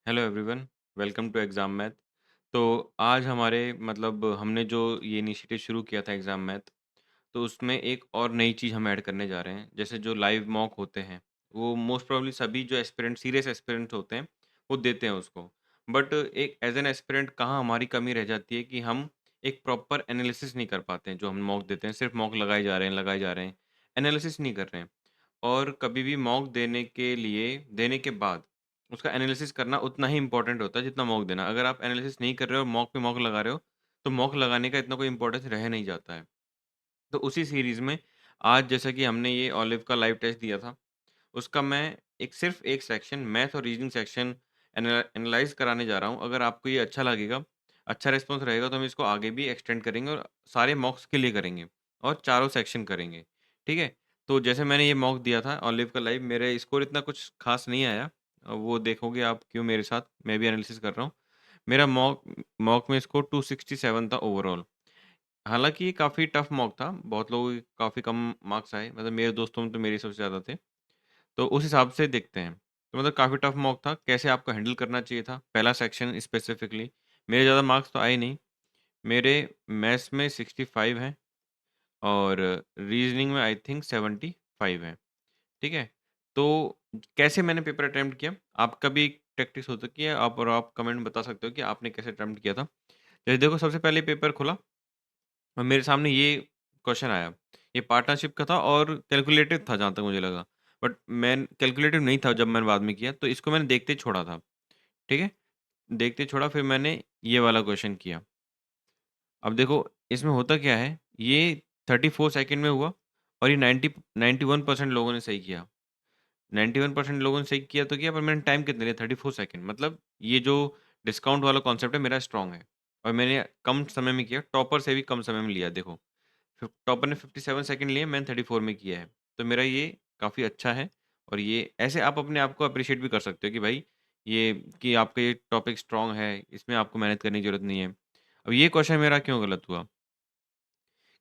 Hello everyone, welcome to exam math. तो आज हमारे हमने जो ये इनिशिएटिव शुरू किया था एग्ज़ाम मैथ, तो उसमें एक और नई चीज़ हम ऐड करने जा रहे हैं। जैसे जो लाइव मॉक होते हैं, वो मोस्ट प्रोबेबली सभी जो एस्पिरेंट सीरियस एस्पिरेंट्स होते हैं, वो देते हैं उसको। बट एक एज़ एन एस्पिरेंट कहाँ हमारी कमी रह जाती है कि हम एक प्रॉपर एनालिसिस नहीं कर पाते हैं, जो हम मॉक देते हैं। सिर्फ़ मॉक लगाए जा रहे हैं, एनालिसिस नहीं कर रहे हैं। और कभी भी मॉक देने के बाद उसका एनालिसिस करना उतना ही इम्पोर्टेंट होता है जितना मॉक देना। अगर आप एनालिसिस नहीं कर रहे हो और मॉक पे मॉक लगा रहे हो, तो मॉक लगाने का इतना कोई इम्पोर्टेंस रह नहीं जाता है। तो उसी सीरीज़ में आज जैसा कि हमने ये ओलिव का लाइव टेस्ट दिया था, उसका मैं एक सिर्फ़ एक सेक्शन मैथ और रीज़निंग सेक्शन एनालाइज़ कराने जा रहा हूँ। अगर आपको ये अच्छा लगेगा, अच्छा रिस्पॉन्स रहेगा तो हम इसको आगे भी एक्सटेंड करेंगे और सारे मॉक्स के लिए करेंगे और चारों सेक्शन करेंगे, ठीक है? तो जैसे मैंने ये मॉक दिया था ओलिव का लाइव, मेरे स्कोर इतना कुछ ख़ास नहीं आया। वो देखोगे आप क्यों मेरे साथ, मैं भी एनालिसिस कर रहा हूँ। मेरा मॉक मॉक में स्कोर 267 था ओवरऑल। हालाँकि ये काफ़ी टफ़ मॉक था, बहुत लोगों के काफ़ी कम मार्क्स आए, मतलब मेरे दोस्तों में तो मेरे सबसे ज़्यादा थे। तो उस हिसाब से देखते हैं। तो काफ़ी टफ़ मॉक था, कैसे आपको हैंडल करना चाहिए था, पहला सेक्शन स्पेसिफ़िकली। मेरे ज़्यादा मार्क्स तो आए नहीं, मेरे मैथ्स में 65 हैं और रीज़निंग में आई थिंक 75 हैं, ठीक है? तो कैसे मैंने पेपर अटेम्प्ट किया, आपका भी प्रैक्टिस हो सकती है, आप कमेंट में बता सकते हो कि आपने कैसे अटेम्प्ट किया था। जैसे देखो सबसे पहले पेपर खुला और मेरे सामने ये क्वेश्चन आया। ये पार्टनरशिप का था और कैलकुलेटिव था जहाँ तक मुझे लगा। बट मैं कैलकुलेटिव नहीं था जब मैंने बाद में किया, तो इसको मैंने देखते ही छोड़ा था, ठीक है? देखते ही छोड़ा फिर मैंने ये वाला क्वेश्चन किया। अब देखो इसमें होता क्या है, ये 34 सेकंड में हुआ और ये 91% लोगों ने सही किया। 91% लोगों ने सही किया तो किया, पर मैंने टाइम कितना लिया 34 सेकंड, मतलब ये जो डिस्काउंट वाला कॉन्सेप्ट है मेरा स्ट्रॉन्ग है और मैंने कम समय में किया, टॉपर से भी कम समय में लिया देखो। टॉपर ने 57 सेकंड लिए, मैंने 34 में किया है। तो मेरा ये काफ़ी अच्छा है और ये ऐसे आप अपने आप को एप्रिशिएट भी कर सकते हो कि भाई ये कि आपका ये टॉपिक स्ट्रॉन्ग है, इसमें आपको मेहनत करने की ज़रूरत नहीं है। अब ये क्वेश्चन मेरा क्यों गलत हुआ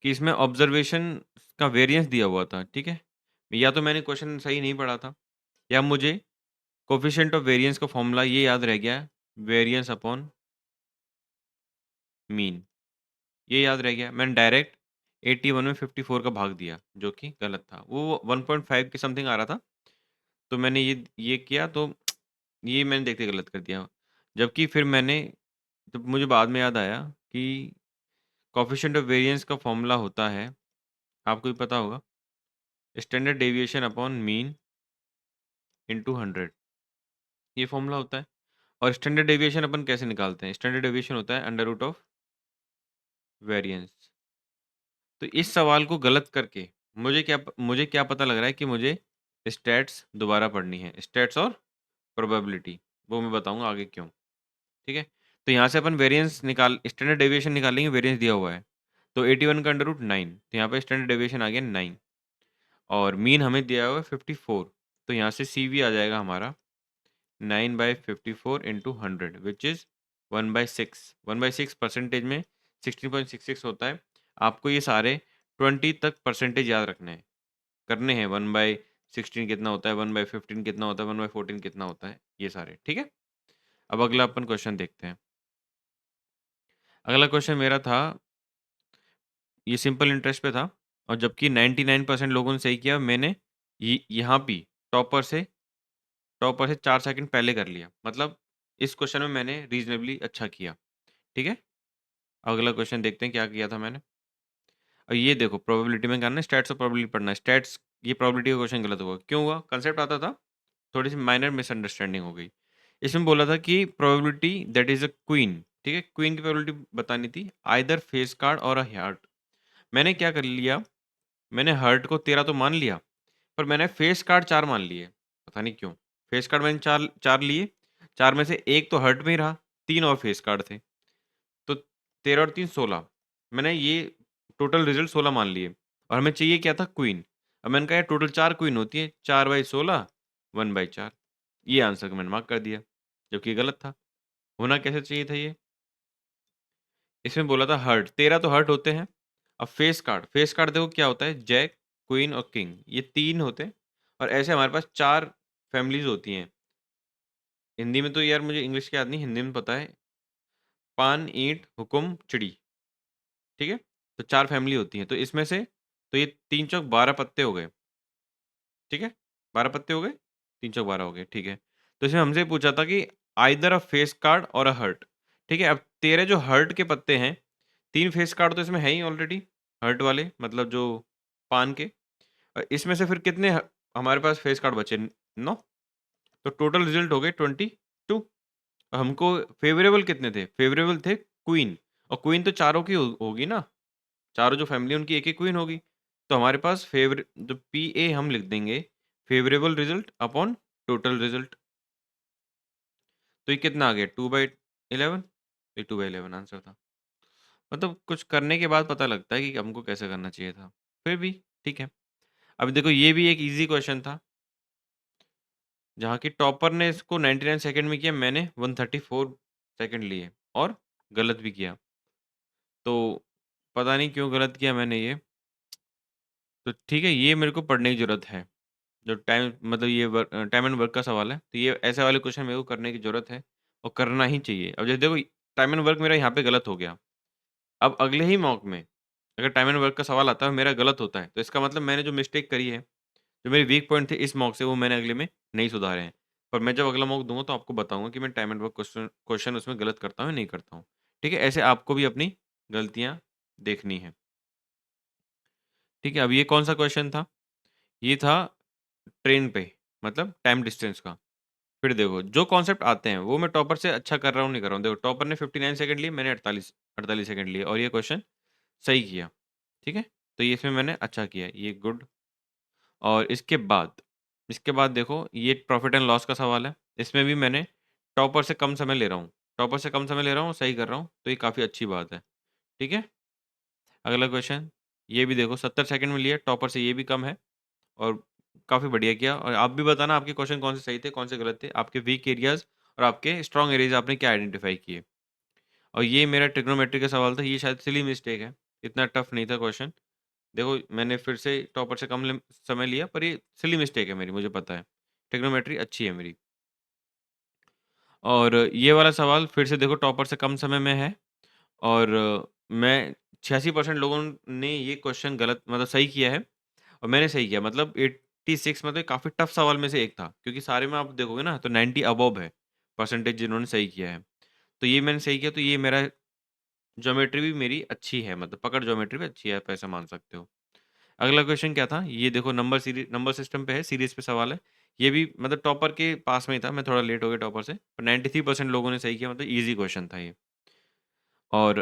कि इसमें ऑब्ज़र्वेशन का वेरिएंस दिया हुआ था, ठीक है? या तो मैंने क्वेश्चन सही नहीं पढ़ा था या मुझे कोएफ़िशिएंट ऑफ वेरिएंस का फ़ॉर्मूला ये याद रह गया, वेरिएंस अपॉन मीन, ये याद रह गया। मैंने डायरेक्ट 81 में 54 का भाग दिया, जो कि गलत था। वो 1.5 के समथिंग आ रहा था, तो मैंने ये किया तो ये मैंने देखते गलत कर दिया। जबकि फिर मैंने जब मुझे बाद में याद आया कि कोएफ़िशिएंट ऑफ वेरिएंस का फ़ॉर्मूला होता है, आपको भी पता होगा, standard deviation upon mean into 100, ये फ़ॉर्मूला होता है। और स्टैंडर्ड डेविएशन अपन कैसे निकालते हैं? स्टैंडर्ड डेविएशन होता है अंडर रूट ऑफ वेरिएंस। तो इस सवाल को गलत करके मुझे क्या पता लग रहा है कि मुझे स्टैट्स दोबारा पढ़नी है। स्टैट्स और प्रोबेबिलिटी, वो मैं बताऊँगा आगे क्यों, ठीक है? तो यहाँ से अपन वेरिएंस निकाल स्टैंडर्ड डेविएशन निकालेंगे, वेरिएंस दिया हुआ है। तो 81 का अंडर रूट 9, तो यहाँ पे स्टैंडर्ड डेविएशन आ गया 9 और मीन हमें दिया हुआ है 54, तो यहाँ से सीवी आ जाएगा हमारा 9/54 इंटू 100 विच इज़ 1/6। 1/6 परसेंटेज में 16.66 होता है। आपको ये सारे 20 तक परसेंटेज याद रखने हैं, करने हैं। 1/16 कितना होता है, 1/15 कितना होता है, 1/14 कितना होता है, ये सारे, ठीक है? अब अगला अपन क्वेश्चन देखते हैं। अगला क्वेश्चन मेरा था, ये सिंपल इंटरेस्ट पे था और जबकि 99% लोगों ने सही किया, मैंने यहाँ भी टॉपर से टॉपर से 4 सेकंड पहले कर लिया। मतलब इस क्वेश्चन में मैंने रीज़नेबली अच्छा किया, ठीक है? अगला क्वेश्चन देखते हैं क्या किया था मैंने। ये देखो प्रोबेबिलिटी में करना है, स्टैट्स और प्रोबेबिलिटी पढ़ना है। स्टैट्स ये प्रोबेबिलिटी का क्वेश्चन गलत हुआ। क्यों हुआ? कांसेप्ट आता था, थोड़ी-सी माइनर मिसअंडरस्टैंडिंग हो गई। इसमें बोला था कि probability that is a queen, ठीक है? क्वीन की प्रोबेबिलिटी बतानी थी, आइदर फेस कार्ड और अ हार्ट। मैंने क्या कर लिया, मैंने हार्ट को 13 तो मान लिया, पर मैंने फेस कार्ड 4 मान लिए। पता नहीं क्यों? फेस कार्ड मैंने 4 4 लिए, 4 में से 1 तो हार्ट में ही रहा, 3 और फेस कार्ड थे। तो 13 और 3 16, मैंने ये टोटल रिज़ल्ट 16 मान लिए और हमें चाहिए क्या था? क्वीन। अब मैंने कहा यार टोटल 4 क्वीन होती है, 4/16 1/4, ये आंसर को मैंने मार्क कर दिया, जबकि ये गलत था। होना कैसे चाहिए था ये? इसमें बोला था हर्ट, 13 तो हर्ट होते हैं। अब फेस कार्ड देखो क्या होता है, जैक, क्वीन और किंग, ये 3 होते हैं और ऐसे हमारे पास 4 फैमिलीज़ होती हैं। हिंदी में तो यार मुझे इंग्लिश की याद नहीं, हिंदी में पता है। पान, ईंट, हुकुम, चिड़ी, ठीक है? तो 4 फैमिली होती हैं, तो इसमें से तो ये 3 चौक 12 पत्ते हो गए, ठीक है? 12 पत्ते हो गए, 3 चौक 12 हो गए, ठीक है। तो इसमें हमसे पूछा था कि आइदर अ फेस कार्ड और अ हर्ट, ठीक है? अब तेरे जो हर्ट के पत्ते हैं, 3 फेस कार्ड तो इसमें है ही ऑलरेडी, हर्ट वाले मतलब जो पान के। इसमें से फिर कितने हमारे पास फेस कार्ड बचे? 9, तो टोटल रिजल्ट हो गए 22। हमको फेवरेबल कितने थे? फेवरेबल थे क्वीन, और क्वीन तो चारों की होगी ना, चारों जो फैमिली उनकी एक एक क्वीन होगी। तो हमारे पास फेवर जो पी ए हम लिख देंगे, favourable result upon total result. तो ये कितना आ गया? 2/11। ये 2/11 आंसर था। मतलब कुछ करने के बाद पता लगता है कि हमको कैसे करना चाहिए था, फिर भी ठीक है। अब देखो ये भी एक इजी क्वेश्चन था, जहाँ की टॉपर ने इसको 99 सेकंड में किया, मैंने 134 सेकंड लिए और गलत भी किया। तो पता नहीं क्यों गलत किया मैंने ये। तो ठीक है, ये मेरे को पढ़ने की ज़रूरत है। जो टाइम मतलब ये टाइम एंड वर्क का सवाल है, तो ये ऐसे वाले क्वेश्चन मेरे को करने की ज़रूरत है और करना ही चाहिए। अब जैसे देखो टाइम एंड वर्क मेरा यहाँ पे गलत हो गया। अब अगले ही मॉक में अगर टाइम एंड वर्क का सवाल आता है और मेरा गलत होता है, तो इसका मतलब मैंने जो मिस्टेक करी है, जो मेरे वीक पॉइंट थे इस मॉक से, वो मैंने अगले में नहीं सुधारे हैं। पर मैं जब अगला मॉक दूँगा तो आपको बताऊँगा कि मैं time and work question question उसमें गलत करता हूँ या नहीं करता हूँ। ठीक है? ऐसे आपको भी अपनी गलतियाँ देखनी है। ठीक है? अब ये कौन-सा क्वेश्चन था? ये था ट्रेन पे, मतलब टाइम डिस्टेंस का। फिर देखो जो कॉन्सेप्ट आते हैं वो मैं टॉपर से अच्छा कर रहा हूँ, नहीं कर रहा हूँ। देखो टॉपर ने 59 सेकंड लिए, मैंने 48 सेकंड लिए और ये क्वेश्चन सही किया। ठीक है? तो ये इसमें मैंने अच्छा किया, ये गुड। और इसके बाद देखो ये प्रॉफ़िट एंड लॉस का सवाल है। इसमें भी मैंने टॉपर से कम समय ले रहा हूँ। टॉपर से कम समय ले रहा हूँ, सही कर रहा हूँ, तो ये काफ़ी अच्छी बात है। ठीक है? अगला क्वेश्चन, ये भी देखो 70 सेकंड में लिया, टॉपर से ये भी कम है और काफ़ी बढ़िया किया। और आप भी बताना आपके क्वेश्चन कौन से सही थे, कौन से गलत थे, आपके वीक एरियाज़ और आपके स्ट्रॉन्ग एरियाज़ आपने क्या आइडेंटिफ़ाई किए। और ये मेरा ट्रिग्नोमेट्री का सवाल था, ये शायद सिली मिस्टेक है, इतना टफ नहीं था क्वेश्चन। देखो मैंने फिर से टॉपर से कम समय लिया, पर ये सिली मिस्टेक है मेरी, मुझे पता है। ट्रिग्नोमेट्री अच्छी है मेरी। और ये वाला सवाल फिर से देखो टॉपर से कम समय में है और मैं 86% लोगों ने ये क्वेश्चन गलत मतलब सही किया है और मैंने सही किया, मतलब 86 मतलब काफ़ी टफ सवाल में से एक था, क्योंकि सारे में आप देखोगे ना तो 90 अबव है परसेंटेज जिन्होंने सही किया है। तो ये मैंने सही किया, तो ये मेरा ज्योमेट्री भी मेरी अच्छी है, मतलब पकड़ ज्योमेट्री भी अच्छी है, आप ऐसा मान सकते हो। अगला क्वेश्चन क्या था? ये देखो नंबर सिस्टम पे है, सीरीज़ पे सवाल है। ये भी मतलब टॉपर के पास में ही था, मैं थोड़ा लेट हो गया टॉपर से, पर 93% लोगों ने सही किया, मतलब ईज़ी क्वेश्चन था ये। और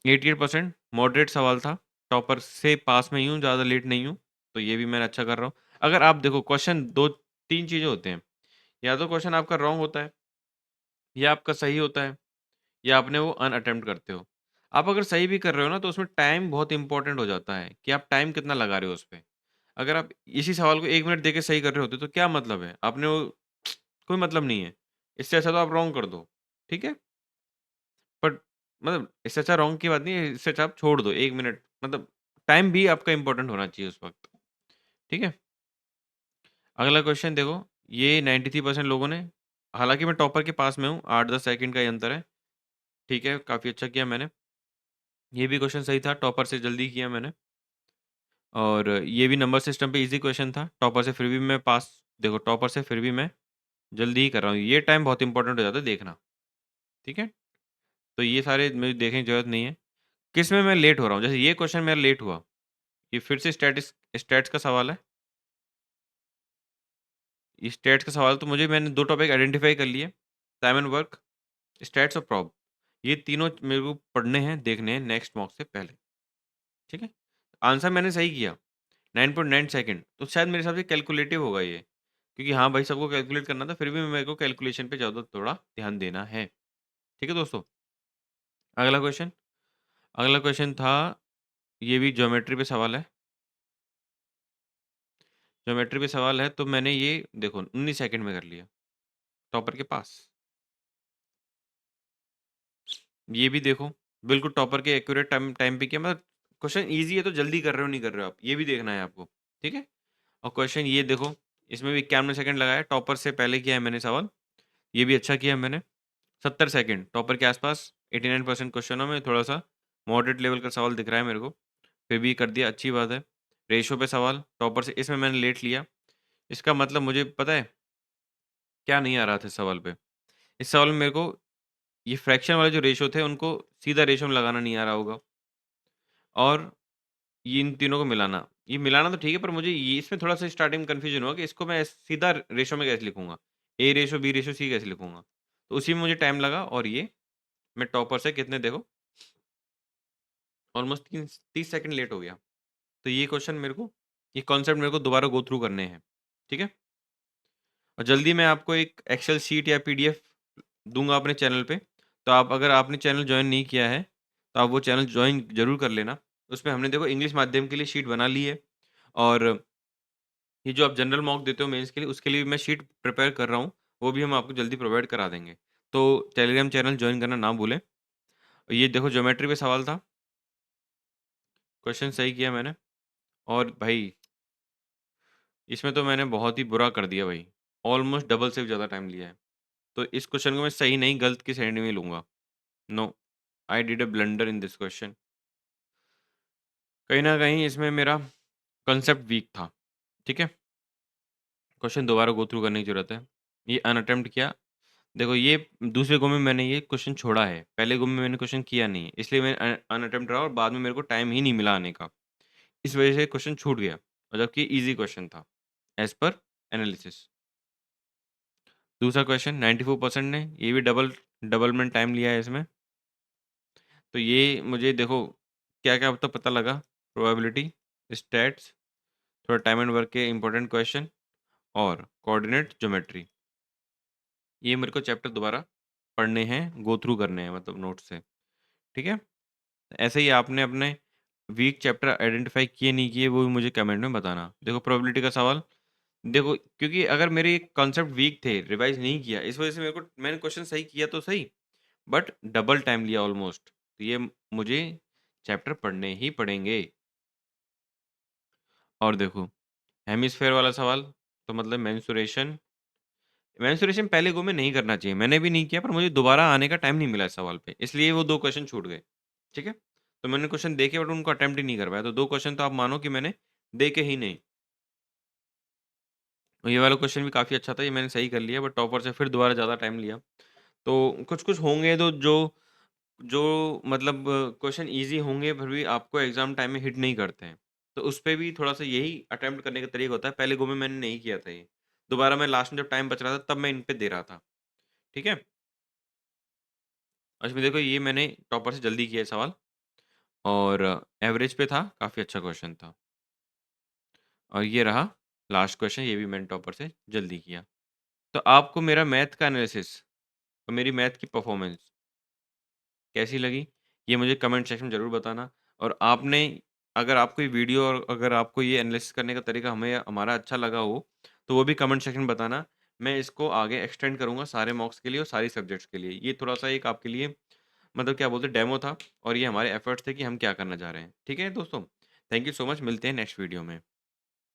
88% मॉडरेट सवाल था, टॉपर से पास में ही हूँ, ज़्यादा लेट नहीं हूँ, तो ये भी मैं अच्छा कर रहा हूँ। अगर आप देखो क्वेश्चन 2-3 चीज़ें होते हैं, या तो क्वेश्चन आपका रॉन्ग होता है, या आपका सही होता है, या आपने वो अनअटेम्प्ट करते हो। आप अगर सही भी कर रहे हो ना, तो उसमें टाइम बहुत इम्पोर्टेंट हो जाता है कि आप टाइम कितना लगा रहे हो उस पे। अगर आप इसी सवाल को 1 मिनट देके सही कर रहे होते, तो क्या मतलब है? आपने वो कोई मतलब नहीं है। इससे अच्छा तो आप रॉन्ग कर दो, ठीक है? बट मतलब इससे अच्छा रॉन्ग की बात नहीं है, इससे अच्छा आप छोड़ दो 1 मिनट, मतलब टाइम भी आपका इम्पोर्टेंट होना चाहिए उस वक़्त, ठीक है? अगला क्वेश्चन देखो, ये 93% लोगों ने, हालाँकि मैं टॉपर के पास में हूँ, 8-10 सेकंड का ही अंतर है, ठीक है? काफ़ी अच्छा किया मैंने। ये भी क्वेश्चन सही था, टॉपर से जल्दी किया मैंने। और ये भी नंबर सिस्टम पे ईज़ी क्वेश्चन था, टॉपर से फिर भी मैं पास, देखो टॉपर से फिर भी मैं जल्दी ही कर रहा हूँ। ये टाइम बहुत इम्पोर्टेंट हो जाता है, देखना, ठीक है? तो ये सारे मुझे देखने की ज़रूरत नहीं है। किस में मैं लेट हो रहा हूँ? जैसे ये क्वेश्चन मेरा लेट हुआ, ये फिर से स्टैट्स का सवाल है। ये स्टैट्स का सवाल तो मैंने 2 टॉपिक आइडेंटिफ़ाई कर लिए, टाइम एंड वर्क, स्टैट्स और प्रॉब। ये तीनों मेरे को पढ़ने हैं, देखने हैं नेक्स्ट मॉक से पहले, ठीक है? आंसर मैंने सही किया, 9.9 सेकंड, तो शायद मेरे हिसाब से कैलकुलेटिव होगा ये, क्योंकि हाँ भाई, सबको कैलकुलेट करना था, फिर भी मेरे को कैलकुलेशन पे ज़्यादा थोड़ा ध्यान देना है। ठीक है दोस्तों? अगला क्वेश्चन था, ये भी ज्योमेट्री पे सवाल है। ज्योमेट्री पे सवाल है, तो मैंने ये देखो 19 सेकंड में कर लिया, टॉपर के पास। ये भी देखो, बिल्कुल टॉपर के एक्यूरेट टाइम टाइम पे किया, मतलब क्वेश्चन ईज़ी है तो जल्दी कर रहे हो, नहीं कर रहे हो आप, ये भी देखना है आपको, ठीक है? और क्वेश्चन ये देखो, इसमें भी 51 सेकंड लगाया, टॉपर से पहले किया है मैंने सवाल, ये भी अच्छा किया मैंने। 70 सेकंड टॉपर के आसपास 89% क्वेश्चनों में थोड़ा-सा मॉडरेट लेवल का सवाल दिख रहा है मेरे को, फिर भी कर दिया, अच्छी बात है। रेशियो पे सवाल टॉपर से इसमें मैंने लेट लिया। इसका मतलब मुझे पता है क्या नहीं आ रहा था इस सवाल पे? इस सवाल में मेरे को ये फ्रैक्शन वाले जो रेशियो थे उनको सीधा रेशियो में लगाना नहीं आ रहा होगा और ये इन तीनों को मिलाना। ये मिलाना तो ठीक है पर मुझे ये इसमें थोड़ा-सा स्टार्टिंग में कन्फ्यूजन हुआ कि इसको मैं सीधा रेशियो में कैसे लिखूँगा? ए रेशियो, बी रेशियो, सी कैसे लिखूँगा? तो उसी में मुझे टाइम लगा और ये मैं टॉपर से कितने देखो ऑलमोस्ट 30 सेकंड लेट हो गया। तो ये क्वेश्चन मेरे को ये कॉन्सेप्ट मेरे को दोबारा गो थ्रू करने हैं। ठीक है? और जल्दी मैं आपको एक एक्सेल शीट या पीडीएफ दूँगा अपने चैनल पे। तो आप अगर आपने चैनल जॉइन नहीं किया है, तो आप वो चैनल जॉइन ज़रूर कर लेना। उसमें हमने देखो इंग्लिश माध्यम के लिए शीट बना ली है और ये जो आप जनरल मॉक देते हो मेंस के लिए, उसके लिए भी मैं शीट प्रिपेयर कर रहा हूँ। वो भी हम आपको जल्दी प्रोवाइड करा देंगे। तो टेलीग्राम चैनल जॉइन करना ना भूलें। ये देखो ज्योमेट्री पे सवाल था, क्वेश्चन सही किया मैंने और भाई इसमें तो मैंने बहुत ही बुरा कर दिया भाई। ऑलमोस्ट डबल से भी ज़्यादा टाइम लिया है। तो इस क्वेश्चन को मैं सही नहीं गलत की श्रेणी में लूँगा। No, I did a blunder in this question. कहीं न कहीं इसमें मेरा कांसेप्ट वीक था। ठीक है? क्वेश्चन दोबारा गो थ्रू करने की ज़रूरत है। ये अनअटेम्प्ट किया। देखो ये दूसरे गो में मैंने ये क्वेश्चन छोड़ा है। पहले गो में मैंने क्वेश्चन किया नहीं है। इसलिए मैं अनअटेम्प्ट रहा और बाद में मेरे को टाइम ही नहीं मिला आने का। इस वजह से क्वेश्चन छूट गया और जबकि ईज़ी क्वेश्चन था, एज़ पर एनालिसिस। दूसरा क्वेश्चन 94% ने ये भी डबल डबल में टाइम लिया है इसमें। तो ये मुझे देखो क्या-क्या तो पता लगा प्रोबेबिलिटी, स्टैट्स, थोड़ा टाइम एंड वर्क के इम्पोर्टेंट क्वेश्चन और कोऑर्डिनेट ज्योमेट्री। ये मेरे को चैप्टर दोबारा पढ़ने हैं, गो थ्रू करने हैं मतलब नोट्स से, ठीक है? ऐसे ही आपने अपने वीक चैप्टर आइडेंटिफ़ाई किए नहीं किए वो भी मुझे कमेंट में बताना। देखो प्रोबेबिलिटी का सवाल देखो क्योंकि अगर मेरे कॉन्सेप्ट वीक थे, रिवाइज़ नहीं किया, इस वजह से मेरे को मैंने क्वेश्चन सही किया तो सही, बट डबल टाइम लिया ऑलमोस्ट। तो ये मुझे चैप्टर पढ़ने ही पड़ेंगे। और देखो हेमिस्फीयर वाला सवाल तो मतलब मेंस्ट्रुएशन मेंस्ट्रुएशन पहले गो में नहीं करना चाहिए। मैंने भी नहीं किया पर मुझे दोबारा आने का टाइम नहीं मिला इस सवाल पे, इसलिए वो 2 क्वेश्चन छूट गए। ठीक है? तो मैंने क्वेश्चन देखे बट उनको अटेम्प्ट ही नहीं कर पाया। तो 2 क्वेश्चन तो आप मानो कि मैंने देखे ही नहीं। और ये वाला क्वेश्चन भी काफ़ी अच्छा था, ये मैंने सही कर लिया बट टॉपर से फिर दोबारा ज़्यादा टाइम लिया। तो कुछ-कुछ होंगे तो जो जो मतलब क्वेश्चन ईज़ी होंगे फिर भी आपको एग्ज़ाम टाइम में हिट नहीं करते हैं। तो उसपे भी थोड़ा-सा यही अटेम्प्ट करने का तरीका होता है, पहले गो में मैंने नहीं किया था ये। दोबारा मैं लास्ट में जब टाइम बच रहा था तब मैं इन पे दे रहा था। ठीक है? और इसमें देखो ये मैंने टॉपर से जल्दी किया है सवाल और एवरेज पे था, काफ़ी अच्छा क्वेश्चन था। और ये रहा लास्ट क्वेश्चन, ये भी मैंने टॉपर से जल्दी किया। तो आपको मेरा मैथ का एनालिसिस और मेरी मैथ की परफ़ॉर्मेंस कैसी लगी? ये मुझे कमेंट सेक्शन में ज़रूर बताना और आपने अगर आपको ये वीडियो और अगर आपको ये एनालिसिस करने का तरीका हमें हमारा अच्छा लगा हो, तो वो भी कमेंट सेक्शन में बताना। मैं इसको आगे एक्सटेंड करूँगा सारे मॉक्स के लिए और सारी सब्जेक्ट्स के लिए। ये थोड़ा-सा एक आपके लिए मतलब क्या बोलते हैं डेमो था और ये हमारे एफर्ट्स थे कि हम क्या करना चाह रहे हैं। ठीक है दोस्तों? थैंक यू सो मच मिलते हैं नेक्स्ट वीडियो में।